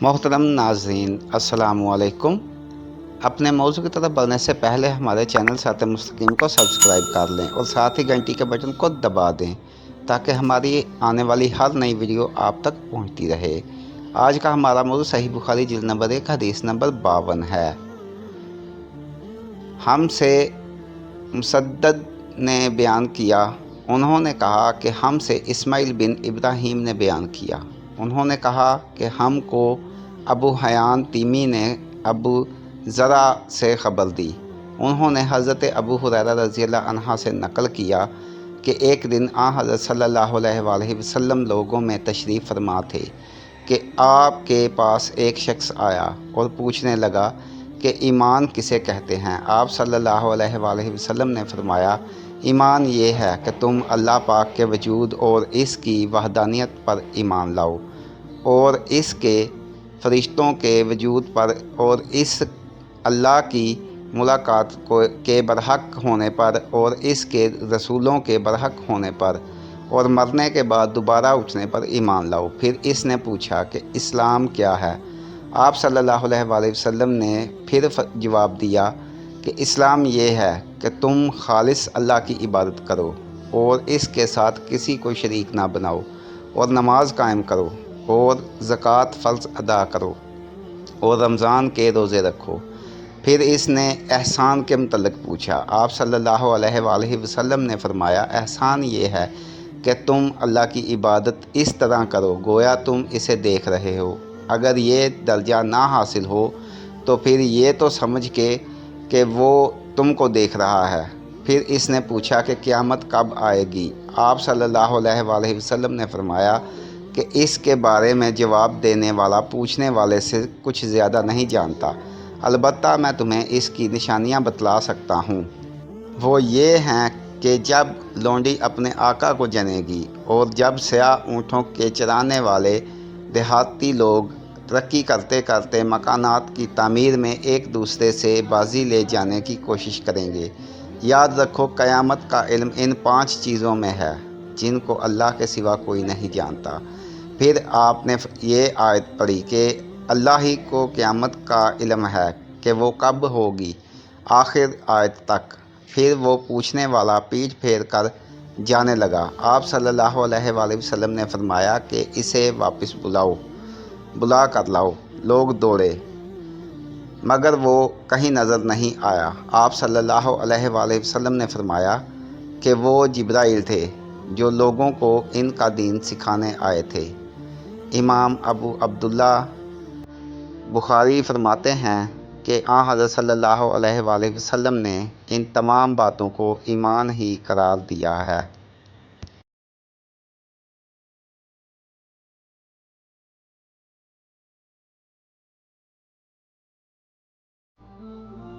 मोहतरम नाज़रीन अस्सलामु अलैकुम। अपने मौजू की तरफ बढ़ने से पहले हमारे चैनल सिरात मुस्तकीम को सब्सक्राइब कर लें और साथ ही घंटी के बटन को दबा दें ताकि हमारी आने वाली हर नई वीडियो आप तक पहुंचती रहे। आज का हमारा मौजू सही बुखारी जिल्द नंबर 1 हदीस नंबर 52 है। हमसे मुसद्दद ने बयान किया, उन्होंने कहा कि हमसे इस्माइल बिन इब्राहीम ने बयान किया, उन्होंने कहा कि हमको अबू हयान तीमी ने अबू ज़रा से ख़बर दी। उन्होंने हज़रत अबू हुरैरा रज़ियल्लाहु अन्हु से नकल किया कि एक दिन हज़रत सल्लल्लाहु अलैहि वसल्लम लोगों में तशरीफ़ फरमा थे कि आपके पास एक शख्स आया और पूछने लगा कि ईमान किसे कहते हैं। आप सल्लल्लाहु अलैहि वसल्लम ने फरमाया, ईमान ये है कि तुम अल्लाह पाक के वजूद और इसकी वहदानियत पर ईमान लाओ और इसके फ़रिश्तों के वजूद पर और इस अल्लाह की मुलाकात के बरहक होने पर और इसके रसूलों के बरहक होने पर और मरने के बाद दोबारा उठने पर ईमान लाओ। फिर इसने पूछा कि इस्लाम क्या है। आप सल्लल्लाहु अलैहि वसल्लम ने फिर जवाब दिया कि इस्लाम ये है कि तुम खालिस अल्लाह की इबादत करो और इसके साथ किसी को शरीक ना बनाओ और नमाज कायम करो और ज़कात फ़र्ज़ अदा करो और रमज़ान के रोज़े रखो। फिर इसने एहसान के मुतल्लिक़ पूछा। आप सल्लल्लाहु अलैहि वसल्लम ने फरमाया, एहसान ये है कि तुम अल्लाह की इबादत इस तरह करो गोया तुम इसे देख रहे हो। अगर ये दर्जा ना हासिल हो तो फिर ये तो समझ के कि वो तुमको देख रहा है। फिर इसने पूछा कि क़यामत कब आएगी। आप सल्लल्लाहु अलैहि वसल्लम ने फरमाया कि इसके बारे में जवाब देने वाला पूछने वाले से कुछ ज़्यादा नहीं जानता, अलबत्ता मैं तुम्हें इसकी निशानियां बतला सकता हूँ। वो ये हैं कि जब लौंडी अपने आका को जनेगी और जब स्याह ऊँटों के चराने वाले देहाती लोग तरक्की करते करते मकानात की तामीर में एक दूसरे से बाजी ले जाने की कोशिश करेंगे। याद रखो, क़यामत का इल्म इन 5 चीज़ों में है जिनको अल्लाह के सिवा कोई नहीं जानता। फिर आपने ये आयत पढ़ी कि अल्लाह ही को क़यामत का इल्म है कि वो कब होगी, आखिर आयत तक। फिर वो पूछने वाला पीठ फेर कर जाने लगा। आप सल्लल्लाहु अलैहि वसल्लम ने फरमाया कि इसे वापस बुला कर लाओ। लोग दौड़े मगर वो कहीं नज़र नहीं आया। आप सल्लल्लाहु अलैहि वसल्लम ने फरमाया कि वो जिब्राइल थे जो लोगों को इनका दीन सिखाने आए थे। इमाम अबू अब्दुल्ला बुखारी फरमाते हैं कि हज़रत सल्लल्लाहु अलैहि वसल्लम ने इन तमाम बातों को ईमान ही करार दिया है।